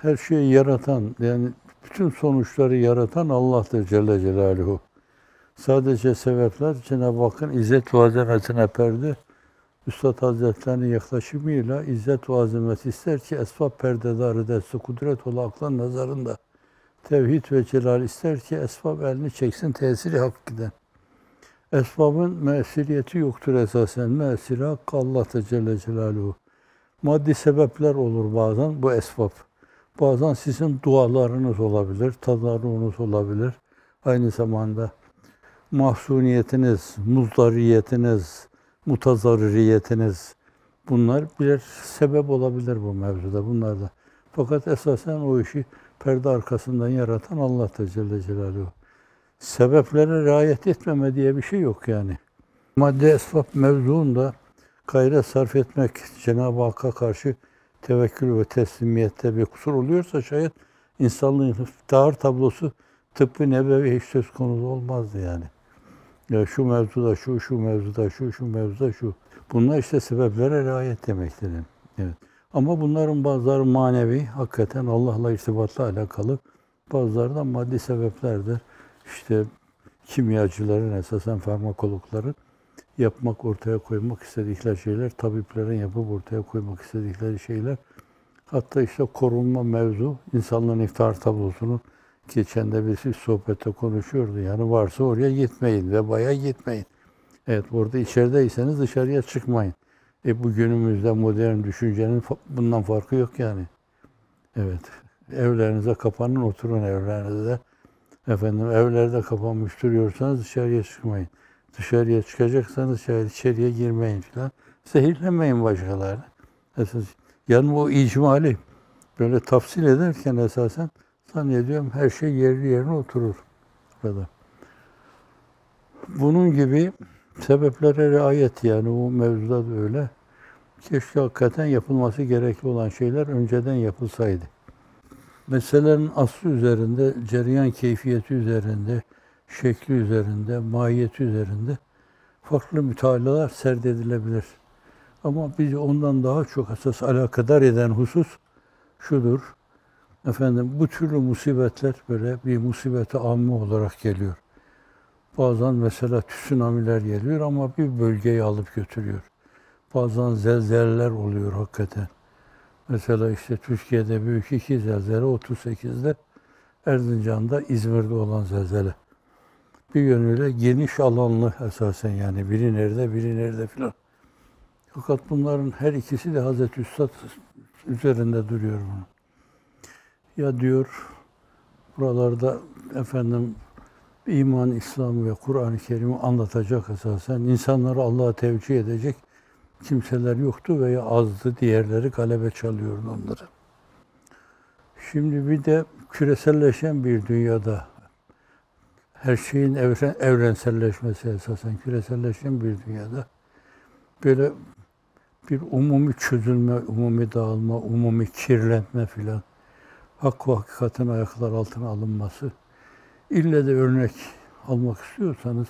Her şeyi yaratan, yani bütün sonuçları yaratan Allah'tır Celle Celaluhu. Sadece sebepler Cenab-ı Hakk'ın İzzet ve Azametine perde. Üstad Hazretleri'nin yaklaşımıyla İzzet ve Azamet ister ki esbab perdedarı dersi kudret ola aklın nazarında. Tevhid ve celal ister ki esbab elini çeksin tesiri hak giden. Esbabın müessiriyeti yoktur esasen. Müessiri hakkı Allah'ta Celle Celaluhu. Maddi sebepler olur bazen bu esbab. Bazen sizin dualarınız olabilir, tazarruğunuz olabilir. Aynı zamanda mahzuniyetiniz, muzdariyetiniz, mutazarriyetiniz bunlar birer sebep olabilir bu mevzuda, bunlarda. Fakat esasen o işi perde arkasından yaratan Allah'tır Celle Celaluhu. Sebeplere riayet etmeme diye bir şey yok yani. Maddi esbab mevzuunda gayret sarf etmek, Cenab-ı Hakk'a karşı tevekkül ve teslimiyette bir kusur oluyorsa şayet insanlığın iftihar tablosu tıbbı nebevi hiç söz konusu olmazdı yani. Ya şu mevzuda şu, şu mevzuda şu, şu mevzuda şu. Bunlar işte sebeplere riayet demektir. Evet. Ama bunların bazıları manevi, hakikaten Allah'la irtibatla alakalı. Bazıları da maddi sebeplerdir. İşte kimyacıların, esasen farmakologların yapmak, ortaya koymak istedikleri şeyler, tabiplerin yapıp ortaya koymak istedikleri şeyler. Hatta işte korunma mevzu, insanlığın iftihar tablosunu geçen de birisi sohbette konuşuyordu. Yani varsa oraya gitmeyin, vebaya gitmeyin. Evet, orada içerideyseniz dışarıya çıkmayın. Bu günümüzde modern düşüncenin bundan farkı yok yani. Evet, evlerinize kapanın, oturun evlerinizde. Efendim, evlerde kapanmış duruyorsanız dışarıya çıkmayın. Dışarıya çıkacaksanız içeriye girmeyin falan. Zehirlemeyin başkalarını. Esas, yani o icmali böyle tafsil ederken esasen zannediyorum her şey yerli yerine oturur burada. Bunun gibi sebeplere riayet, yani o mevzuda da öyle. Keşke hakikaten yapılması gerekli olan şeyler önceden yapılsaydı. Meselenin aslı üzerinde, cereyan keyfiyeti üzerinde, şekli üzerinde, mahiyeti üzerinde farklı mütalalar serdedilebilir. Ama bizi ondan daha çok esas alakadar eden husus şudur. Efendim, bu türlü musibetler böyle bir musibete amme olarak geliyor. Bazen mesela tsunamiler geliyor ama bir bölgeyi alıp götürüyor. Bazen zelzeleler oluyor hakikaten. Mesela işte Türkiye'de büyük iki zelzele, 38'de Erzincan'da, İzmir'de olan zelzele. Bir yönüyle geniş alanlı esasen, yani biri nerede filan. Fakat bunların her ikisi de Hazreti Üstad üzerinde duruyor bunu. Ya diyor, buralarda efendim iman, İslam ve Kur'an-ı Kerim'i anlatacak esasen, insanları Allah'a tevcih edecek kimseler yoktu veya azdı, diğerleri galebe çalıyordu onları. Şimdi bir de küreselleşen bir dünyada, her şeyin evrenselleşmesi esasen küreselleşen bir dünyada böyle bir umumi çözülme, umumi dağılma, umumi kirlenme filan, hak ve hakikatin ayaklar altına alınması. İlle de örnek almak istiyorsanız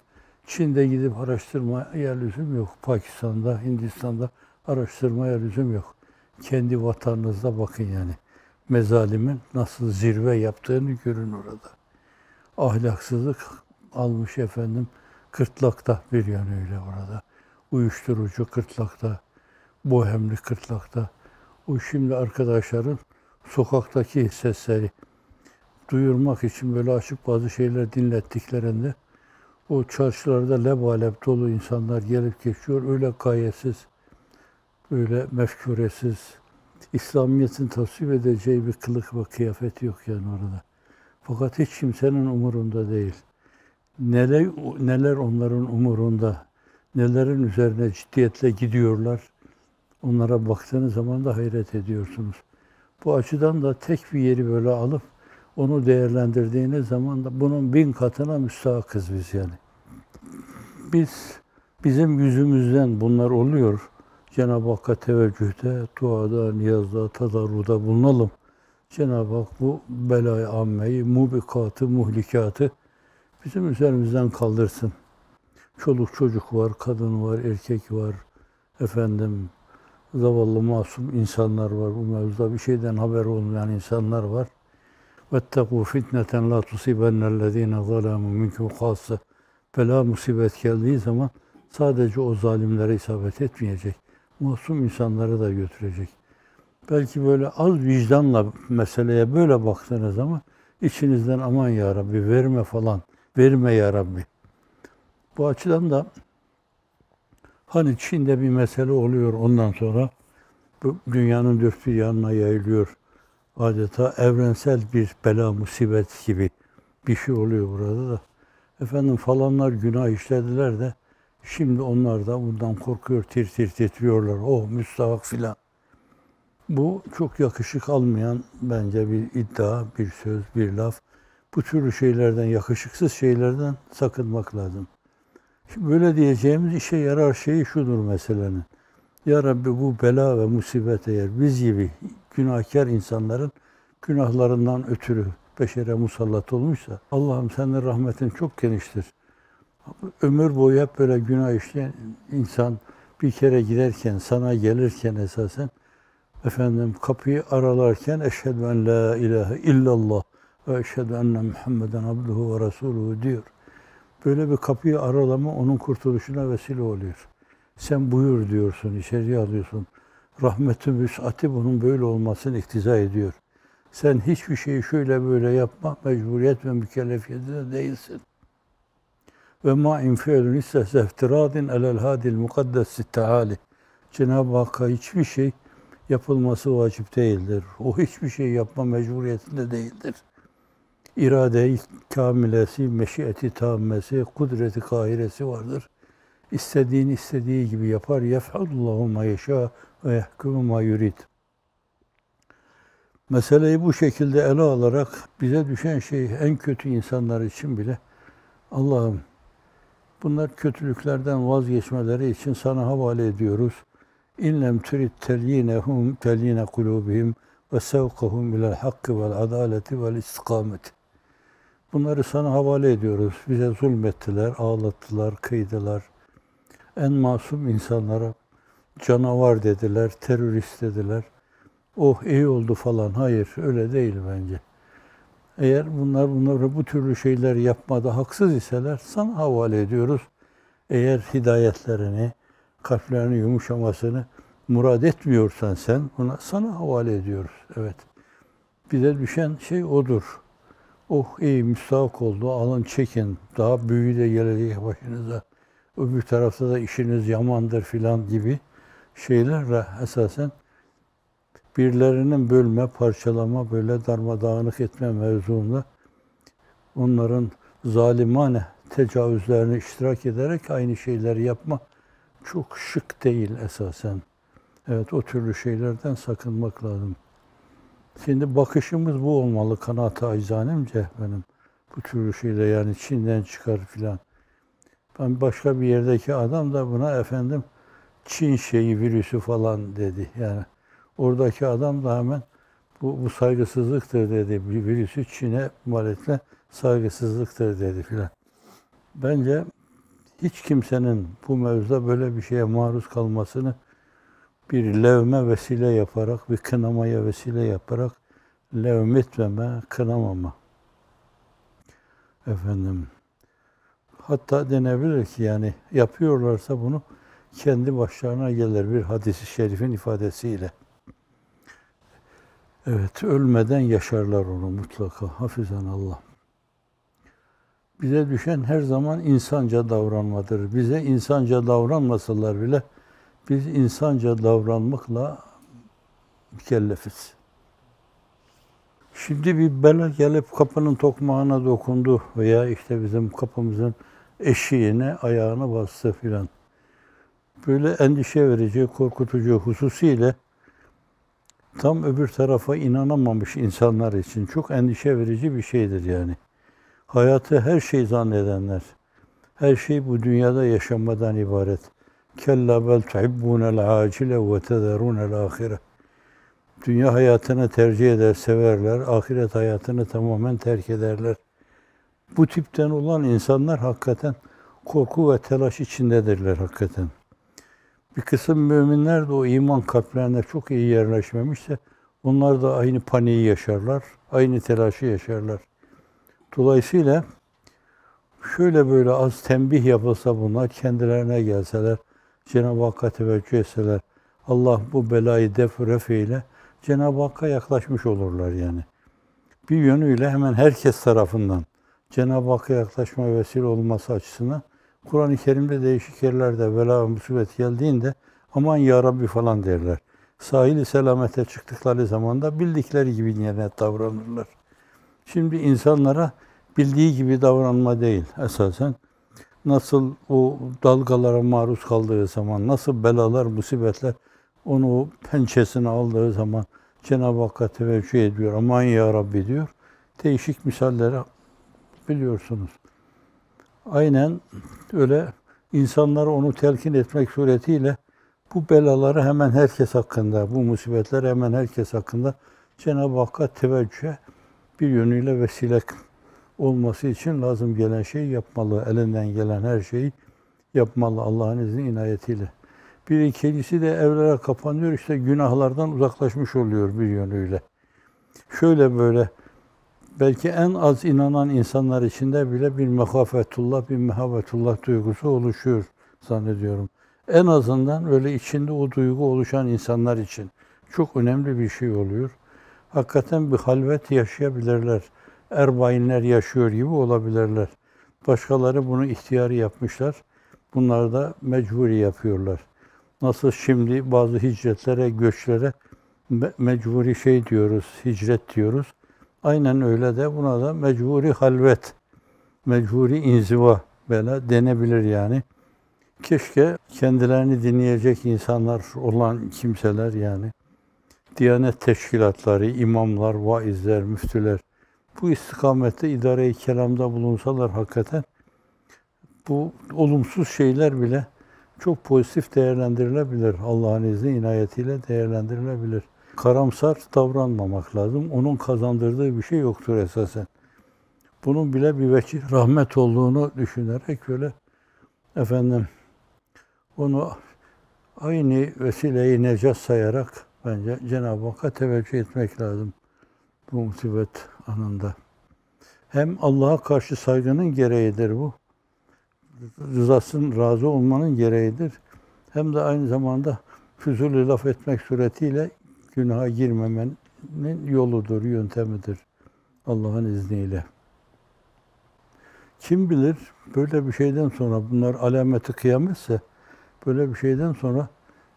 Çin'de gidip araştırmaya lüzum yok. Pakistan'da, Hindistan'da araştırmaya lüzum yok. Kendi vatanınızda bakın yani. Mezalimin nasıl zirve yaptığını görün orada. Ahlaksızlık almış efendim gırtlakta bir yönüyle orada. Uyuşturucu gırtlakta, bohemlik gırtlakta. O şimdi arkadaşların sokaktaki sesleri duyurmak için böyle açık bazı şeyler dinlettiklerinde o çarşılarda lebalep dolu insanlar gelip geçiyor. Öyle gayetsiz, öyle mefkuresiz, İslamiyet'in tasvip edeceği bir kılık ve kıyafet yok yani orada. Fakat hiç kimsenin umurunda değil. Neler onların umurunda, nelerin üzerine ciddiyetle gidiyorlar. Onlara baktığınız zaman da hayret ediyorsunuz. Bu açıdan da tek bir yeri böyle alıp onu değerlendirdiğiniz zaman da bunun 1000 katına müstahakız biz yani. Bizim yüzümüzden bunlar oluyor. Cenab-ı Hakk'a teveccühte, duada, niyazda, tadarruda bulunalım. Cenab-ı Hak bu belayı ammeyi, mubikatı, muhlikatı bizim üzerimizden kaldırsın. Çoluk çocuk var, kadın var, erkek var, efendim Zavallı masum insanlar var. Bu mevzuda bir şeyden haber olmayan insanlar var. وَاتَّقُوا فِتْنَةً لَا تُصِيبَنَّ الَّذ۪ينَ ظَلَامُوا مِنْكُمْ خَاصَّةً. Bela musibet geldiği zaman sadece o zalimlere isabet etmeyecek. Masum insanları da götürecek. Belki böyle az vicdanla meseleye böyle baktığınız zaman içinizden aman ya Rabbi verme falan, verme ya Rabbi. Bu açıdan da hani Çin'de bir mesele oluyor, ondan sonra bu dünyanın dört bir yanına yayılıyor. Adeta evrensel bir bela, musibet gibi bir şey oluyor burada da. Efendim falanlar günah işlediler de şimdi onlar da bundan korkuyor, tir tir titriyorlar. Oh müstahak filan. Bu çok yakışık almayan bence bir iddia, bir söz, bir laf. Bu türlü şeylerden, yakışıksız şeylerden sakınmak lazım. Şimdi böyle diyeceğimiz işe yarar şey şudur meselenin. Ya Rabbi bu bela ve musibet eğer biz gibi günahkar insanların günahlarından ötürü beşere musallat olmuşsa Allah'ım senin rahmetin çok geniştir. Ömür boyu hep böyle günah işleyen insan bir kere giderken, sana gelirken esasen efendim kapıyı aralarken eşhedü en la ilahe illallah ve eşhedü enne Muhammeden abduhu ve resuluhu diyor. Böyle bir kapıyı aralama onun kurtuluşuna vesile oluyor. Sen buyur diyorsun, içeriye alıyorsun. Rahmet-i müs'ati bunun böyle olmasını iktiza ediyor. Sen hiçbir şeyi şöyle böyle yapma, mecburiyet ve mükellefiyetinde değilsin. Ve ma infi'lun isse iftiradin alel hadil mukaddes teali. Cenab-ı Hakk'a hiçbir şey yapılması vacip değildir. O hiçbir şey yapma mecburiyetinde değildir. İrade-i kamilesi, meşiyeti tammesi, kudreti kahiresi vardır. İstediğini istediği gibi yapar. Yef'alullahu ma yeşâ ve yahkumu ma yurid. Meseleyi bu şekilde ele alarak bize düşen şey en kötü insanlar için bile Allah'ım bunlar kötülüklerden vazgeçmeleri için sana havale ediyoruz. İnlem turid telyinehum telyine kulubihim ve sevkahum ilel hakkı vel adaleti vel istikameti. Bunları sana havale ediyoruz. Bize zulmettiler, ağlattılar, kıydılar. En masum insanlara canavar dediler, terörist dediler. Oh iyi oldu falan. Hayır, öyle değil bence. Eğer bunlar bu türlü şeyler yapmada haksız iseler sana havale ediyoruz. Eğer hidayetlerini, kalplerinin yumuşamasını murad etmiyorsan sen, sana havale ediyoruz. Evet. Bize düşen şey odur. Oh iyi müstahak oldu, alın çekin, daha büyüğü de gelecek başınıza. Öbür tarafta da işiniz yamandır filan gibi şeylerle esasen birilerinin bölme, parçalama, böyle darmadağınık etme mevzuunda onların zalimane tecavüzlerini iştirak ederek aynı şeyleri yapma çok şık değil esasen. Evet, o türlü şeylerden sakınmak lazım. Şimdi bakışımız bu olmalı kanaat-ı acizanemce benim. Bu türlü şeyler yani Çin'den çıkar filan. Ben başka bir yerdeki adam da buna efendim Çin şeyi virüsü falan dedi. Yani oradaki adam da hemen bu saygısızlıktır dedi. Bir virüsü Çin'e mal etme saygısızlıktır dedi filan. Bence hiç kimsenin bu mevzuda böyle bir şeye maruz kalmasını bir levme vesile yaparak, bir kınamaya vesile yaparak levmetmeme, kınamama. Efendim, hatta denebilir ki yani yapıyorlarsa bunu kendi başlarına gelir bir hadis-i şerifin ifadesiyle. Evet, ölmeden yaşarlar onu mutlaka. Hafizan Allah. Bize düşen her zaman insanca davranmadır. Bize insanca davranmasalar bile biz insanca davranmakla mükellefiz. Şimdi bir bela gelip kapının tokmağına dokundu veya işte bizim kapımızın eşiğine ayağını bastı filan. Böyle endişe verici, korkutucu hususiyle tam öbür tarafa inanamamış insanlar için çok endişe verici bir şeydir yani. Hayatı her şey zannedenler, her şey bu dünyada yaşamadan ibaret. Kella bel tuhibbunel acile ve tezerunel ahire. Dünya hayatını tercih eder, severler, ahiret hayatını tamamen terk ederler. Bu tipten olan insanlar hakikaten korku ve telaş içindedirler hakikaten. Bir kısım müminler de o iman kalplerine çok iyi yerleşmemişse onlar da aynı paniği yaşarlar, aynı telaşı yaşarlar. Dolayısıyla şöyle böyle az tembih yapılsa bunlar, kendilerine gelseler, Cenab-ı Hakk'a teveccüh etseler, Allah bu belayı def eyle, Cenab-ı Hakk'a yaklaşmış olurlar yani. Bir yönüyle hemen herkes tarafından Cenab-ı Hakk'a yaklaşma vesile olması açısından Kur'an-ı Kerim'de değişik yerlerde bela ve musibet geldiğinde aman ya Rabbi falan derler. Sahil-i selamete çıktıkları zaman da bildikleri gibi niyet davranırlar. Şimdi insanlara bildiği gibi davranma değil esasen. Nasıl o dalgalara maruz kaldığı zaman, nasıl belalar, musibetler onu o pençesine aldığı zaman Cenab-ı Hakk'a teveccüh ediyor. Aman ya Rabbi diyor. Değişik misalleri biliyorsunuz. Aynen öyle insanlara onu telkin etmek suretiyle bu belaları hemen herkes hakkında, bu musibetler hemen herkes hakkında Cenab-ı Hakk'a teveccühe bir yönüyle vesile olması için lazım gelen şeyi yapmalı. Elinden gelen her şeyi yapmalı Allah'ın izni inayetiyle. Bir ikincisi de evlere kapanıyor, işte günahlardan uzaklaşmış oluyor bir yönüyle. Şöyle böyle belki en az inanan insanlar içinde bile bir mehafetullah, bir mehabetullah duygusu oluşuyor zannediyorum. En azından öyle içinde o duygu oluşan insanlar için çok önemli bir şey oluyor. Hakikaten bir halvet yaşayabilirler. Erbainler yaşıyor gibi olabilirler. Başkaları bunu ihtiyari yapmışlar. Bunlar da mecburi yapıyorlar. Nasıl şimdi bazı hicretlere, göçlere mecburi şey diyoruz, hicret diyoruz. Aynen öyle de buna da mecburi halvet, mecburi inziva böyle denebilir yani. Keşke kendilerini dinleyecek insanlar olan kimseler yani, Diyanet teşkilatları, imamlar, vaizler, müftüler bu istikamette idare-i kelamda bulunsalar hakikaten bu olumsuz şeyler bile çok pozitif değerlendirilebilir. Allah'ın izni inayetiyle değerlendirilebilir. Karamsar davranmamak lazım. Onun kazandırdığı bir şey yoktur esasen. Bunun bile bir vekil rahmet olduğunu düşünerek böyle onu aynı vesile-i necat sayarak bence Cenab-ı Hakk'a teveccüh etmek lazım bu musibet anında. Hem Allah'a karşı saygının gereğidir bu. Rızasının razı olmanın gereğidir. Hem de aynı zamanda füzuli laf etmek suretiyle günaha girmemenin yoludur, yöntemidir Allah'ın izniyle. Kim bilir böyle bir şeyden sonra, bunlar alameti kıyametse, böyle bir şeyden sonra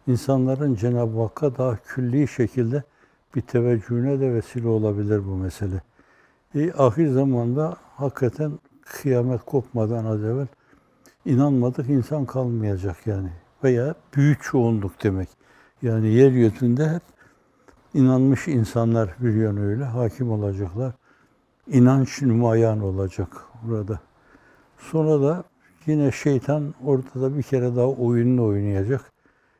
insanların Cenab-ı Hakk'a daha külli şekilde bir teveccühüne de vesile olabilir bu mesele. Ahir zamanda hakikaten kıyamet kopmadan az evvel inanmadık insan kalmayacak yani. Veya büyük çoğunluk demek. Yani yeryüzünde hep inanmış insanlar bir yönüyle hakim olacaklar. İnanç nümayan olacak burada. Sonra da yine şeytan ortada bir kere daha oyununu oynayacak.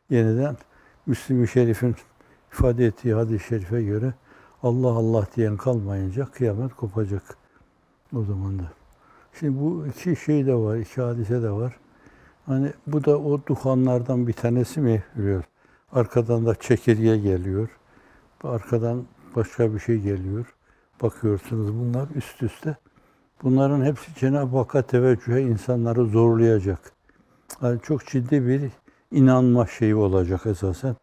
Yeniden Müslim-i Şerif'in ifade ettiği hadis-i şerife göre Allah Allah diyen kalmayınca kıyamet kopacak o zaman da. Şimdi bu iki şey de var, iki hadise de var. Hani bu da o duhanlardan bir tanesi mi biliyor? Arkadan da çekirge geliyor. Arkadan başka bir şey geliyor. Bakıyorsunuz bunlar üst üste. Bunların hepsi Cenab-ı Hakk'a teveccühe insanları zorlayacak. Yani çok ciddi bir inanma şeyi olacak esasen.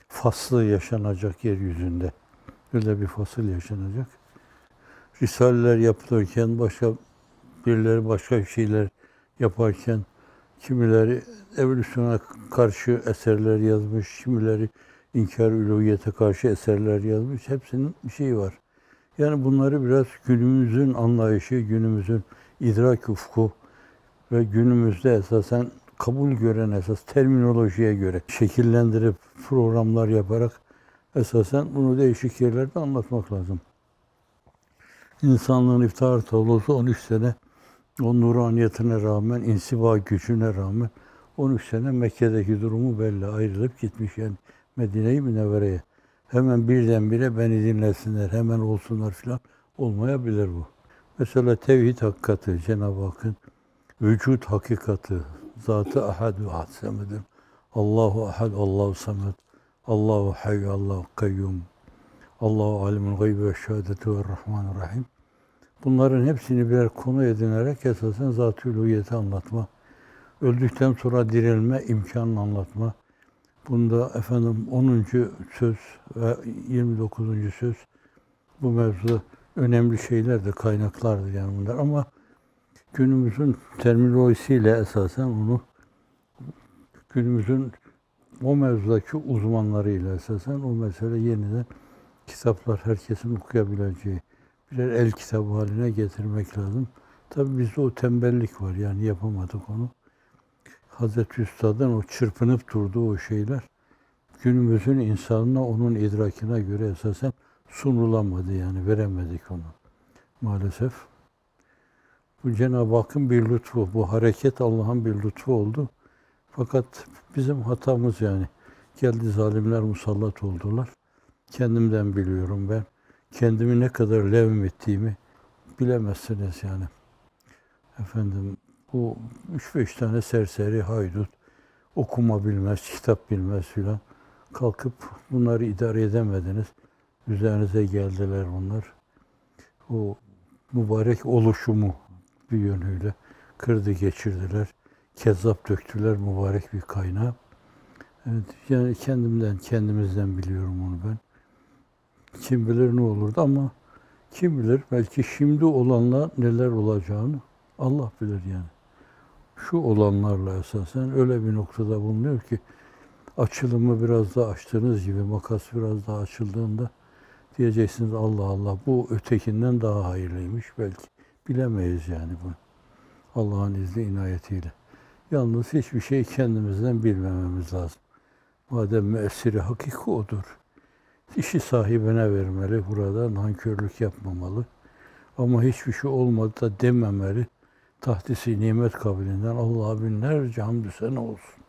Faslı yaşanacak yeryüzünde. Öyle bir fasıl yaşanacak. Risaleler yapılırken birileri başka şeyler yaparken kimileri evolüsyona karşı eserler yazmış, kimileri inkar-ı uluhiyete karşı eserler yazmış. Hepsinin bir şeyi var. Yani bunları biraz günümüzün anlayışı, günümüzün idrak ufku ve günümüzde esasen kabul gören esas terminolojiye göre şekillendirip programlar yaparak esasen bunu değişik yerlerde anlatmak lazım. İnsanlığın iftihar tablosu 13 sene o nuraniyetine rağmen, insiba gücüne rağmen 13 sene Mekke'deki durumu belli. Ayrılıp gitmiş yani Medine-i Münevvere'ye. Hemen birdenbire beni dinlesinler, hemen olsunlar filan olmayabilir bu. Mesela tevhid hakikati, Cenab-ı Hakk'ın vücut hakikati, Zat-ı Ahad ve Had-Semed'in Allahu ahad, Allahu samed, Allahu hayy, Allahu kayyum, Allahu alimul gaybi ve şehadeti ve rahmanirrahim. Bunların hepsini birer konu edinerek esasen zat-ı uluhiyeti anlatma, öldükten sonra dirilme imkanını anlatma. Bunda efendim 10. söz ve 29. söz bu mevzu önemli şeyler de kaynaklardır yani bunlar ama günümüzün terminolojisiyle esasen onu günümüzün o mevzudaki uzmanlarıyla esasen o mesele yeniden kitaplar herkesin okuyabileceği birer el kitabı haline getirmek lazım. Tabii bizde o tembellik var yani yapamadık onu. Hazreti Üstad'ın o çırpınıp durduğu o şeyler günümüzün insanına onun idrakine göre esasen sunulamadı yani veremedik onu maalesef. Bu Cenab-ı Hakk'ın bir lütfu, bu hareket Allah'ın bir lütfu oldu. Fakat bizim hatamız yani. Geldi zalimler musallat oldular. Kendimden biliyorum ben. Kendimi ne kadar levm ettiğimi bilemezsiniz yani. Efendim bu 3-5 tane serseri haydut, okuma bilmez, kitap bilmez filan. Kalkıp bunları idare edemediniz. Üzerinize geldiler onlar. O mübarek oluşumu bir yönüyle kırdı geçirdiler. Kezzap döktüler mübarek bir kaynağı. Evet, yani kendimizden biliyorum onu ben. Kim bilir ne olurdu ama kim bilir belki şimdi olanla neler olacağını Allah bilir yani. Şu olanlarla esasen öyle bir noktada bulunuyor ki açılımı biraz daha açtığınız gibi makas biraz daha açıldığında diyeceksiniz Allah Allah bu ötekinden daha hayırlıymış belki. Bilemeyiz yani bunu. Allah'ın izni inayetiyle. Yalnız hiçbir şey kendimizden bilmememiz lazım. Madem müessiri hakiki odur. İşi sahibine vermeli, burada nankörlük yapmamalı. Ama hiçbir şey olmadı da dememeli. Tahdisi nimet kabilinden Allah'a binlerce hamdü sene olsun.